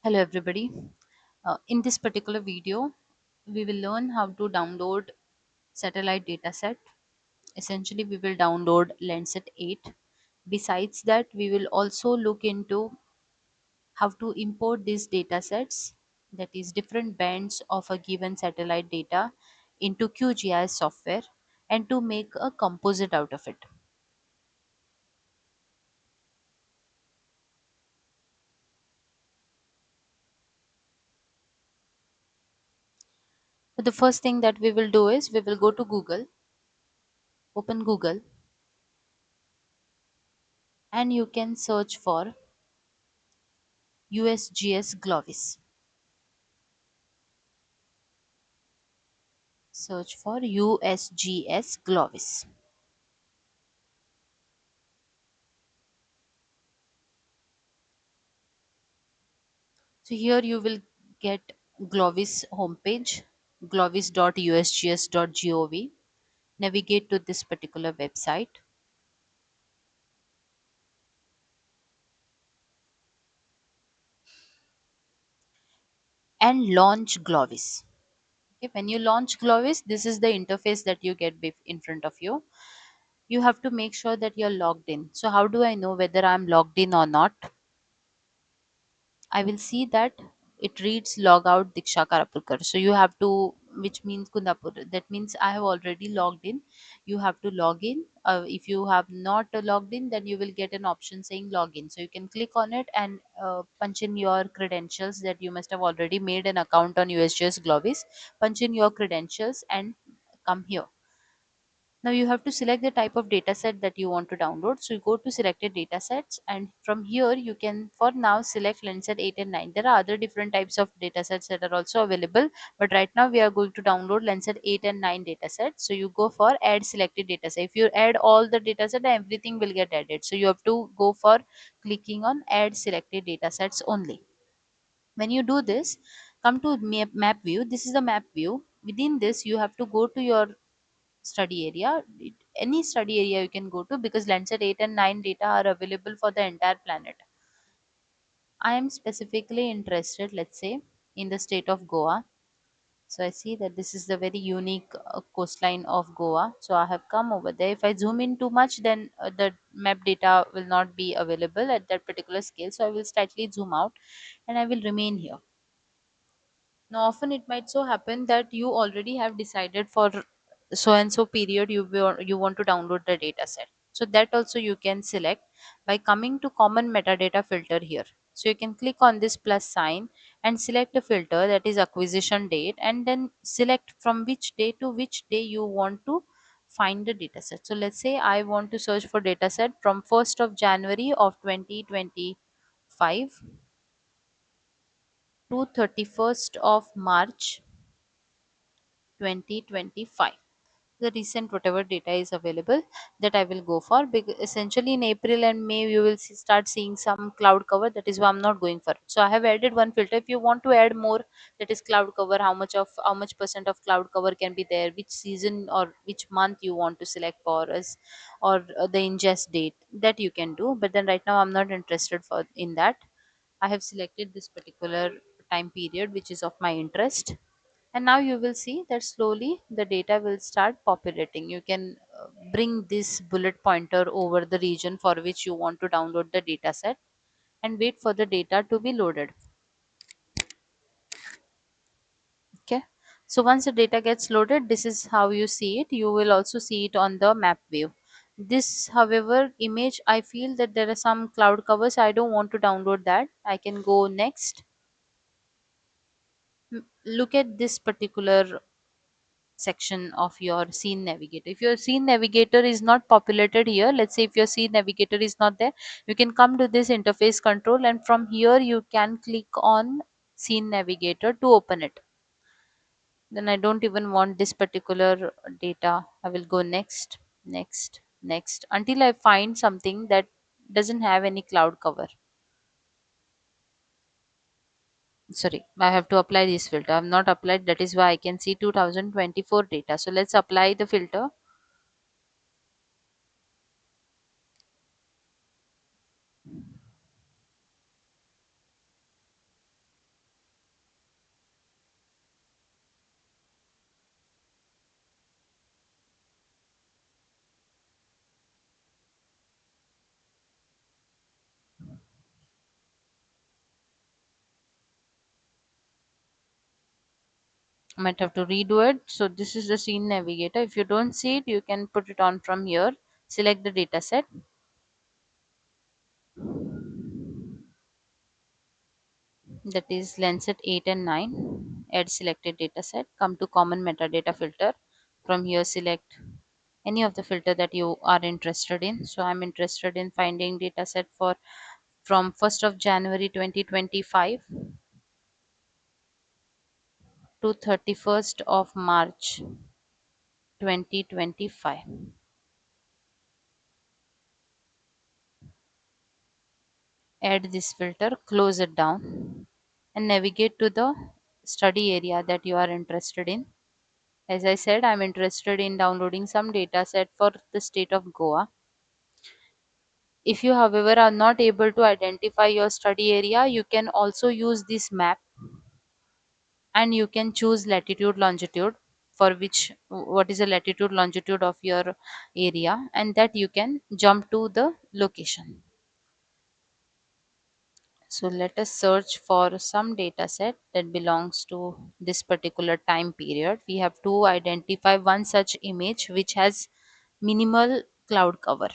Hello everybody. In this particular video, we will learn how to download satellite dataset. Essentially, we will download Landsat 8. Besides that, we will also look into how to import these datasets, that is different bands of a given satellite data, into QGIS software and to make a composite out of it. So the first thing that we will do is we will go to Google, open Google, and you can search for USGS Glovis. Search for USGS Glovis. So here you will get Glovis homepage, glovis.usgs.gov. Navigate to this particular website and launch Glovis. Okay, when you launch Glovis, this is the interface that you get in front of you. You have to make sure that you're logged in. So how do I know whether I'm logged in or not? I will see that it reads log out Diksha Karapurkar. So you have to, which means Kundapur. That means I have already logged in. You have to log in. If you have not logged in, then you will get an option saying login. So you can click on it and punch in your credentials that you must have already made an account on USGS Glovis. Punch in your credentials and come here. Now you have to select the type of dataset that you want to download. So you go to selected datasets and from here you can for now select Landsat 8 and 9. There are other different types of datasets that are also available, but right now we are going to download Landsat 8 and 9 datasets. So you go for add selected dataset. If you add all the dataset, everything will get added. So you have to go for clicking on add selected datasets only. When you do this, come to map view. This is the map view. Within this you have to go to your study area. Any study area you can go to, because Landsat 8 and 9 data are available for the entire planet. I am specifically interested, let's say, in the state of Goa. So I see that this is the very unique coastline of Goa. So I have come over there. If I zoom in too much, then the map data will not be available at that particular scale. So I will slightly zoom out and I will remain here. Now, often it might so happen that you already have decided for so and so period you want to download the data set. So that also you can select by coming to common metadata filter here. So you can click on this plus sign and select a filter, that is acquisition date, and then select from which day to which day you want to find the data set. So let's say I want to search for data set from 1st of January of 2025 to 31st of March 2025. The recent whatever data is available, that I will go for, because essentially in April and May you will start seeing some cloud cover. That is why I'm not going for it. So I have added one filter. If you want to add more, that is cloud cover, how much percent of cloud cover can be there, which season or which month you want to select for us, or the ingest date, that you can do. But then right now I'm not interested for in that. I have selected this particular time period which is of my interest, and now you will see that slowly the data will start populating. You can bring this bullet pointer over the region for which you want to download the data set and wait for the data to be loaded. Okay, so once the data gets loaded, this is how you see it. You will also see it on the map view. This however image, I feel that there are some cloud covers. I don't want to download that. I can go next. Look at this particular section of your scene navigator. If your scene navigator is not populated here, let's say if your scene navigator is not there, you can come to this interface control and from here you can click on scene navigator to open it. Then I don't even want this particular data. I will go next, next, next until I find something that doesn't have any cloud cover. Sorry, I have to apply this filter. I have not applied, that is why I can see 2024 data. So let's apply the filter. Might have to redo it. So this is the scene navigator. If you don't see it, you can put it on from here. Select the data set. That is Lancet 8 and 9. Add selected data set. Come to common metadata filter. From here select any of the filter that you are interested in. So I'm interested in finding data set for from 1st of January 2025 to 31st of March 2025. Add this filter, close it down, and navigate to the study area that you are interested in. As I said, I'm interested in downloading some data set for the state of Goa. If you, however, are not able to identify your study area, you can also use this map and you can choose latitude longitude for which what is the latitude longitude of your area, and that you can jump to the location. So let us search for some data set that belongs to this particular time period. We have to identify one such image which has minimal cloud cover.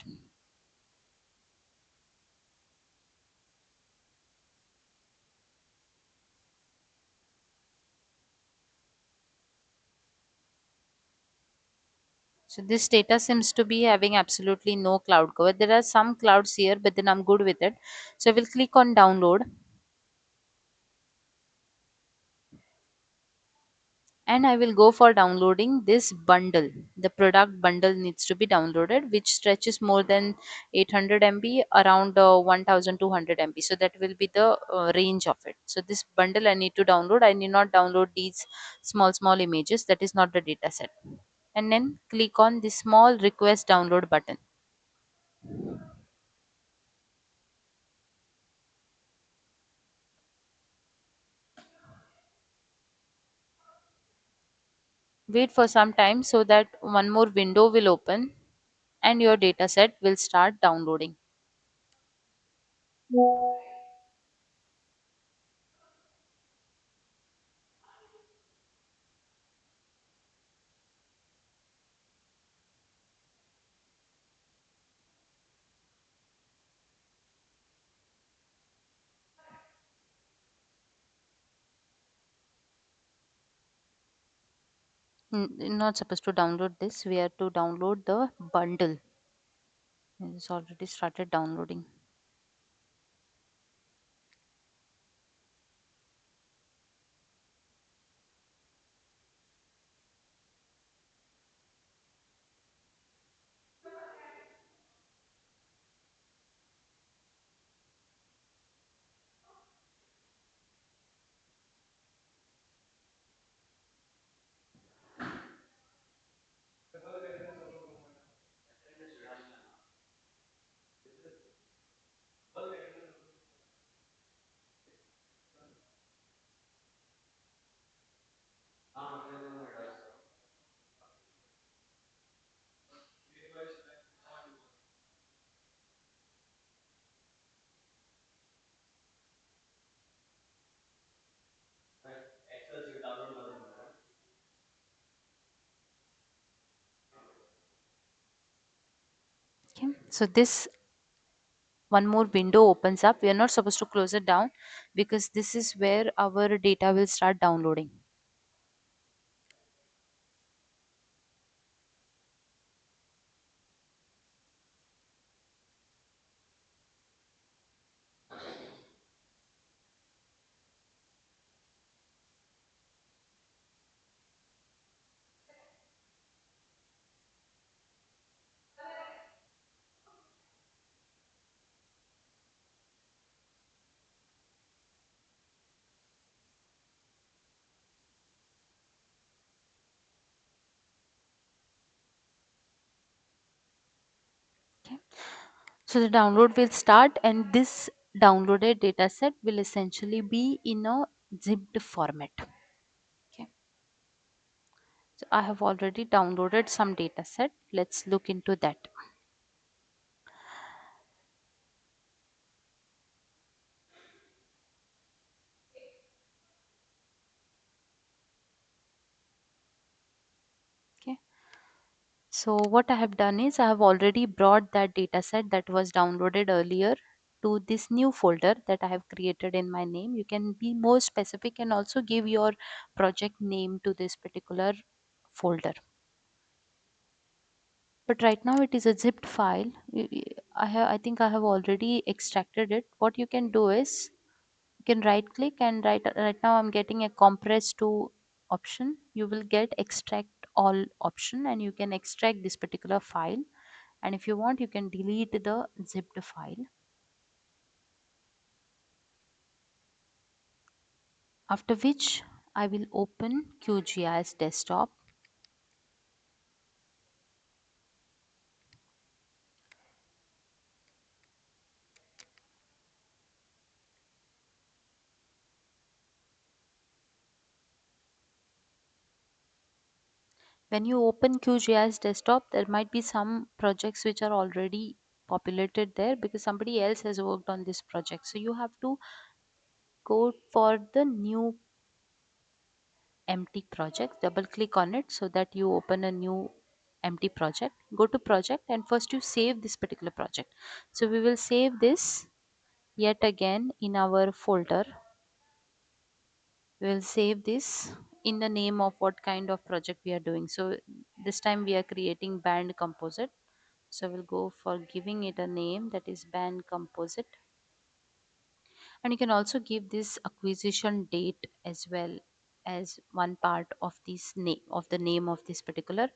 So this data seems to be having absolutely no cloud cover. There are some clouds here, but then I'm good with it. So I will click on download and I will go for downloading this bundle. The product bundle needs to be downloaded, which stretches more than 800 MB, around 1200 MB. So that will be the range of it. So this bundle I need to download. I need not download these small images. That is not the data set. And then click on the small request download button. Wait for some time so that one more window will open and your data set will start downloading. Not supposed to download this. We have to download the bundle. It's already started downloading. Okay. So this one more window opens up. We are not supposed to close it down because this is where our data will start downloading. Okay. So the download will start and this downloaded data set will essentially be in a zipped format. Okay. So I have already downloaded some data set. Let's look into that. So what I have done is I have already brought that data set that was downloaded earlier to this new folder that I have created in my name. You can be more specific and also give your project name to this particular folder. But right now it is a zipped file. I think I have already extracted it. What you can do is you can right click and right now I'm getting a compress to option. You will get extract all option and you can extract this particular file, and if you want you can delete the zipped file. After which I will open QGIS desktop. When you open QGIS desktop, there might be some projects which are already populated there because somebody else has worked on this project. So you have to go for the new empty project, double click on it so that you open a new empty project. Go to project and first you save this particular project. So we will save this yet again in our folder. We will save this in the name of what kind of project we are doing. So this time we are creating band composite. So we'll go for giving it a name, that is band composite. And you can also give this acquisition date as well as one part of this name of the name of this particular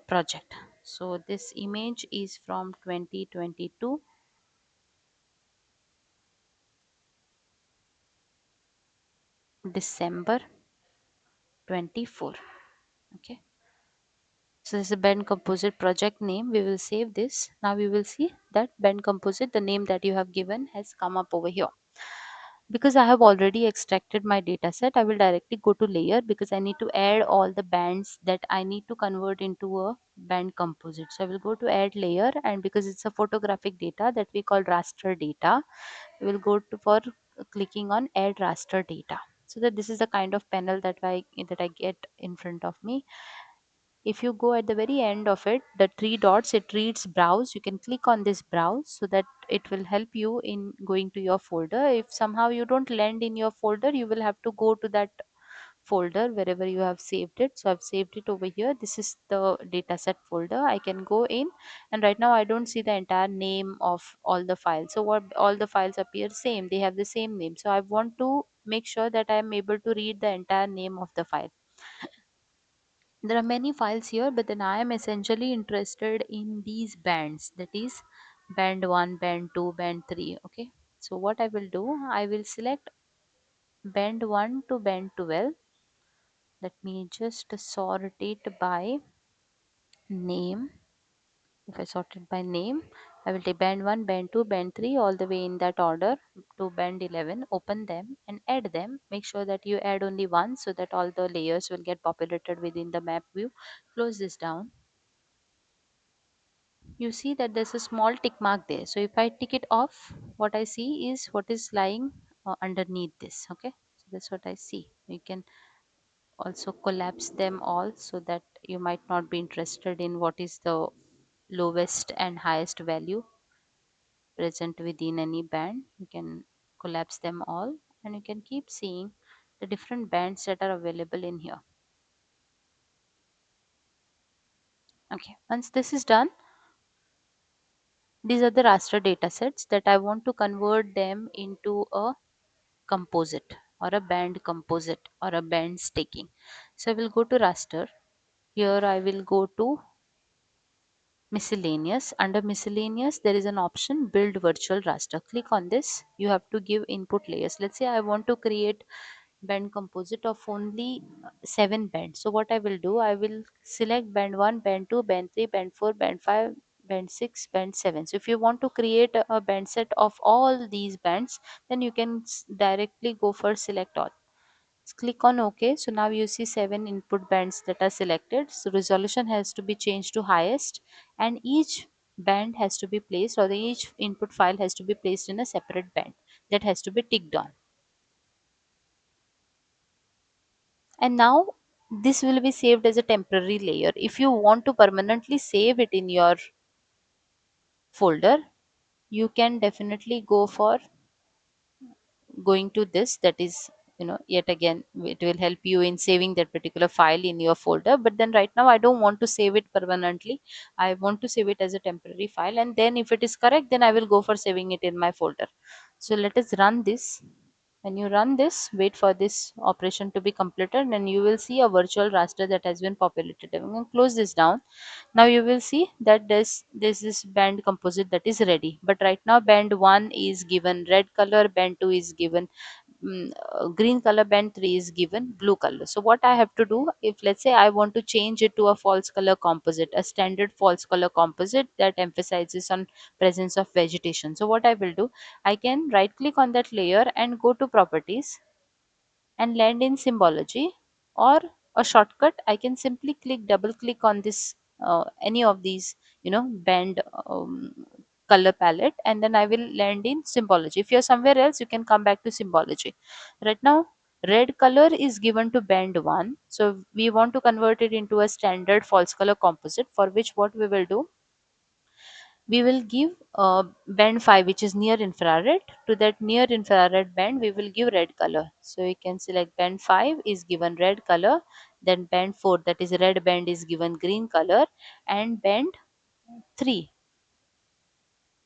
project. So this image is from 2022 December 24. Okay, so this is a band composite project name. We will save this. Now we will see that band composite, the name that you have given, has come up over here. Because I have already extracted my data set, I will directly go to layer because I need to add all the bands that I need to convert into a band composite. So I will go to add layer, and because it's a photographic data that we call raster data, we will go to for clicking on add raster data. So that this is the kind of panel that I get in front of me. If you go at the very end of it, the three dots, it reads browse. You can click on this browse so that it will help you in going to your folder. If somehow you don't land in your folder, you will have to go to that folder wherever you have saved it. So I've saved it over here. This is the dataset folder. I can go in, and right now I don't see the entire name of all the files. So what, all the files appear same, they have the same name. So I want to make sure that I am able to read the entire name of the file. There are many files here, but then I am essentially interested in these bands, that is band 1, band 2, band 3. Okay, so what I will do, I will select band 1 to band 12. Let me just sort it by name. If I sort it by name, I will take band 1, band 2, band 3 all the way in that order to band 11. Open them and add them. Make sure that you add only one so that all the layers will get populated within the map view. Close this down. You see that there's a small tick mark there. So if I tick it off, what I see is what is lying underneath this. Okay, so that's what I see. You can also collapse them all so that you might not be interested in what is the lowest and highest value present within any band. You can collapse them all and you can keep seeing the different bands that are available in here. Okay, once this is done, these are the raster data sets that I want to convert them into a composite or a band composite or a band staking. So I will go to raster. Here I will go to miscellaneous. Under miscellaneous there is an option build virtual raster. Click on this. You have to give input layers. Let's say I want to create band composite of only 7 bands. So what I will do, I will select band 1, band 2, band 3, band 4, band 5, band 6, band 7. So if you want to create a band set of all these bands, then you can directly go for select all. Click on OK. So now you see 7 input bands that are selected. So resolution has to be changed to highest, and each band has to be placed, or each input file has to be placed in a separate band that has to be ticked on. And now this will be saved as a temporary layer. If you want to permanently save it in your folder, you can definitely go for going to this, that is, yet again it will help you in saving that particular file in your folder. But then right now I don't want to save it permanently, I want to save it as a temporary file, and then if it is correct, then I will go for saving it in my folder. So let us run this. When you run this, wait for this operation to be completed, and you will see a virtual raster that has been populated. I'm going to close this down. Now you will see that this is band composite that is ready, but right now band 1 is given red color, band 2 is given green color, band 3 is given blue color. So what I have to do, if let's say I want to change it to a false color composite, a standard false color composite that emphasizes on presence of vegetation, so what I will do, I can right click on that layer and go to properties and land in symbology, or a shortcut, I can simply double click on this any of these band color palette, and then I will land in symbology. If you're somewhere else, you can come back to symbology. Right now red color is given to band 1, so we want to convert it into a standard false color composite, for which what we will do, we will give band 5, which is near infrared. To that near infrared band we will give red color, so you can select band 5 is given red color, then band 4, that is red band, is given green color, and band 3,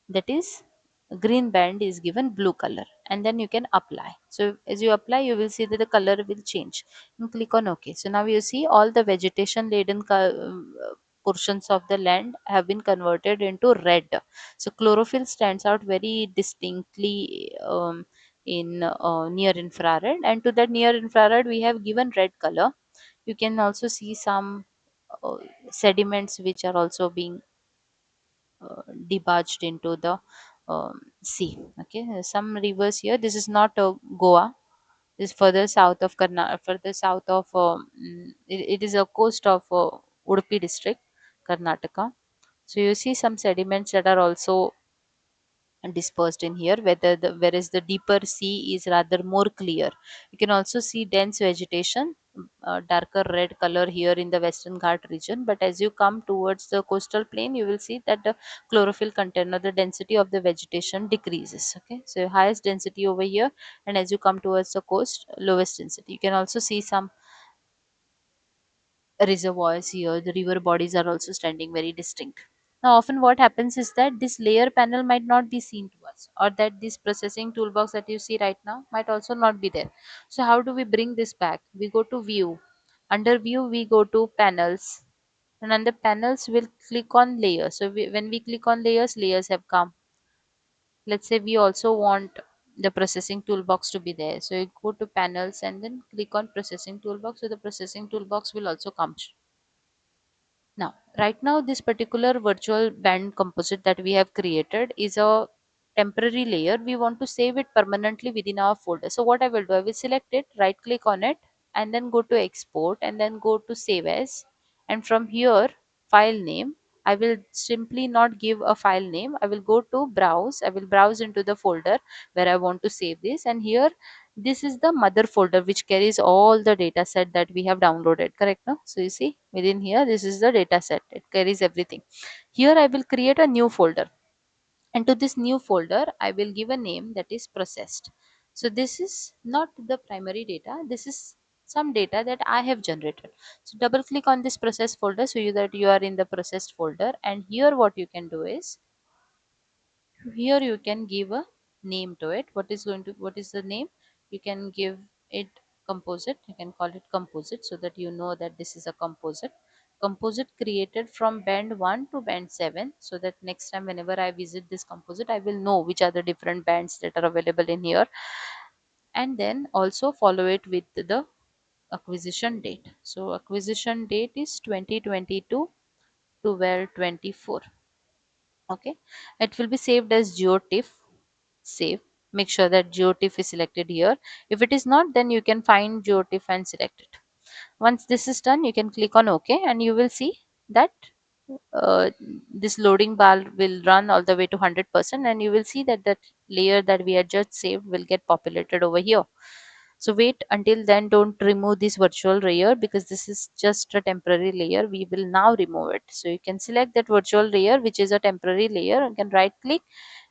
that is green band, is given blue color, and then you can apply. So as you apply, you will see that the color will change, and click on OK. So now you see all the vegetation laden portions of the land have been converted into red. So chlorophyll stands out very distinctly in near infrared, and to that near infrared we have given red color. You can also see some uh, sediments which are also being debarged into the sea. Okay, some rivers here. This is not Goa. This is further south of further south of it is a coast of Udupi district, Karnataka. So you see some sediments that are also dispersed in here, whereas the deeper sea is rather more clear. You can also see dense vegetation, darker red color here in the western Ghat region, but as you come towards the coastal plain, you will see that the chlorophyll content or the density of the vegetation decreases. Okay, so highest density over here, and as you come towards the coast, lowest density. You can also see some reservoirs here. The river bodies are also standing very distinct. Now often what happens is that this layer panel might not be seen to us, or that this processing toolbox that you see right now might also not be there. So how do we bring this back? We go to view. Under view we go to panels, and under panels we'll click on layers. So when we click on layers, layers have come. Let's say we also want the processing toolbox to be there, so you go to panels and then click on processing toolbox, so the processing toolbox will also come. Now, right now, this particular virtual band composite that we have created is a temporary layer. We want to save it permanently within our folder. So what I will do, I will select it, right click on it, and then go to export, and then go to save as. And from here, file name, I will simply not give a file name. I will go to browse. I will browse into the folder where I want to save this. And here, this is the mother folder which carries all the data set that we have downloaded, correct? No, so you see within here, this is the data set, it carries everything. Here I will create a new folder, and to this new folder I will give a name that is processed. So this is not the primary data, this is some data that I have generated. So double click on this process folder, so that you are in the processed folder, and here what you can do is, here you can give a name to it. What is the name? You can give it composite, you can call it composite, so that you know that this is a composite created from band 1 to band 7, so that next time whenever I visit this composite, I will know which are the different bands that are available in here. And then also follow it with the acquisition date. So acquisition date is 2022 to 12/24. Okay, it will be saved as geotiff. Save, make sure that geotiff is selected here. If it is not, then you can find geotiff and select it. Once this is done, you can click on OK, and you will see that uh, this loading bar will run all the way to 100%, and you will see that that layer that we had just saved will get populated over here. So wait until then, don't remove this virtual layer because this is just a temporary layer. We will now remove it. So you can select that virtual layer, which is a temporary layer. You can right click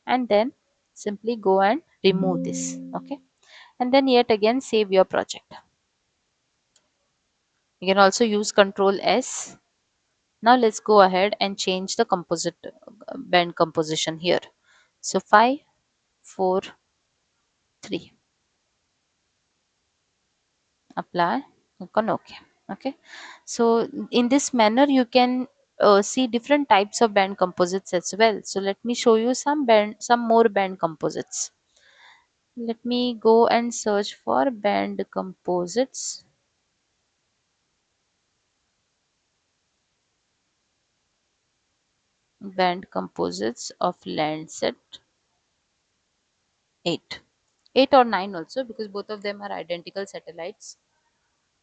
and then simply go and remove this. Okay. And then yet again save your project. You can also use Control S. Now let's go ahead and change the composite band composition here. So 5, 4, 3. Apply, click on OK. Okay. So in this manner you can see different types of band composites as well. So let me show you some more band composites. Let me go and search for band composites. Band composites of Landsat 8. 8 or 9 also, because both of them are identical satellites.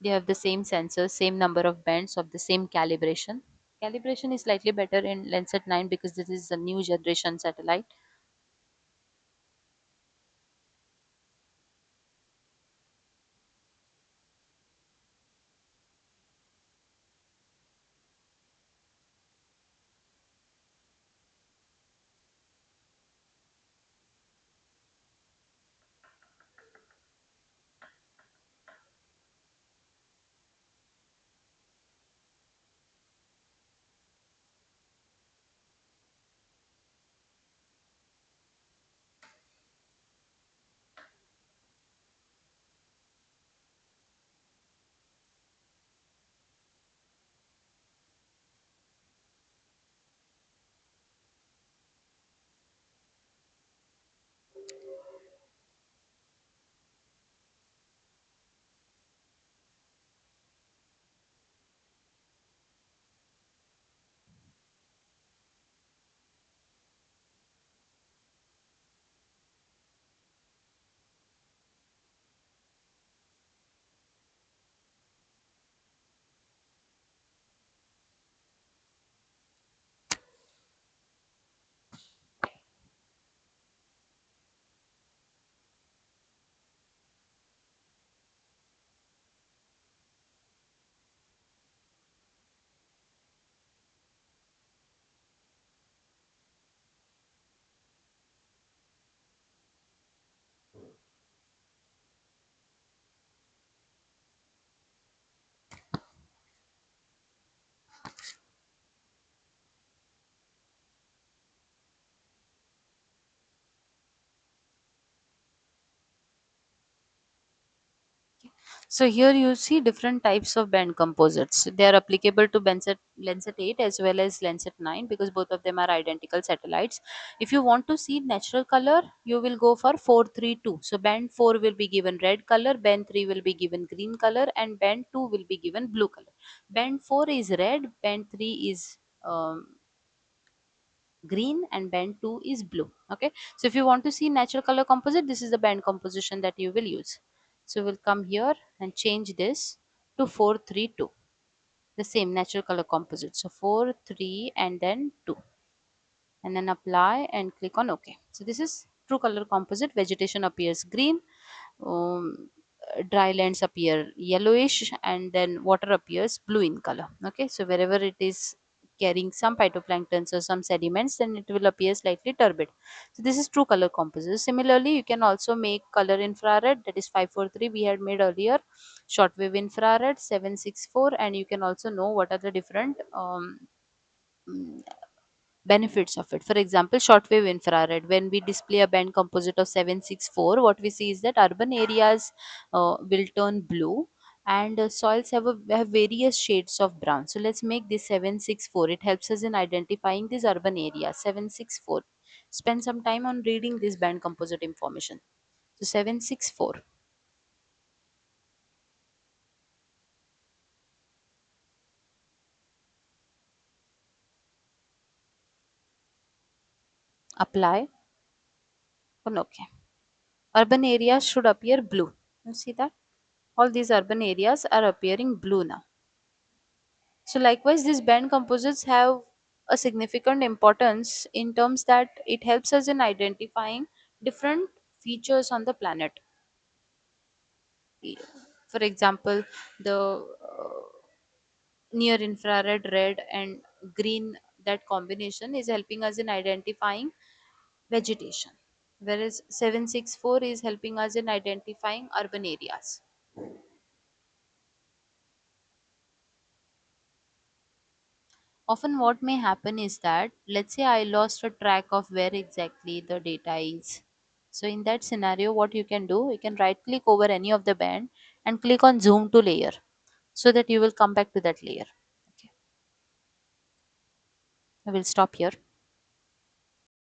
They have the same sensors, same number of bands of the same calibration. Calibration is slightly better in Landsat 9 because this is a new generation satellite. So here you see different types of band composites. They are applicable to Landsat 8 as well as Landsat 9 because both of them are identical satellites. If you want to see natural color, you will go for 432. So band 4 will be given red color, band 3 will be given green color, and band 2 will be given blue color. Band 4 is red, band 3 is green, and band 2 is blue. Okay, so if you want to see natural color composite, this is the band composition that you will use. So we'll come here and change this to 432, the same natural color composite. So 4 3 and then 2, and then apply and click on OK. So this is true color composite. Vegetation appears green, um, dry lands appear yellowish, and then water appears blue in color. Okay, so wherever it is carrying some phytoplanktons or some sediments, then it will appear slightly turbid. So this is true color composite. Similarly, you can also make color infrared, that is 543 we had made earlier, shortwave infrared 764, and you can also know what are the different mm, benefits of it. For example, shortwave infrared, when we display a band composite of 764, what we see is that urban areas will turn blue, and soils have various shades of brown. So let's make this 764. It helps us in identifying these urban areas. 764, spend some time on reading this band composite information. So 764, apply on OK. Urban areas should appear blue. You see that all these urban areas are appearing blue now. So likewise, these band composites have a significant importance in terms that it helps us in identifying different features on the planet. E- For example, the near infrared red and green, that combination is helping us in identifying vegetation, whereas 764 is helping us in identifying urban areas. Often what may happen is that, let's say I lost a track of where exactly the data is. So in that scenario, what you can do, you can right click over any of the band and click on zoom to layer, so that you will come back to that layer. Okay, I will stop here.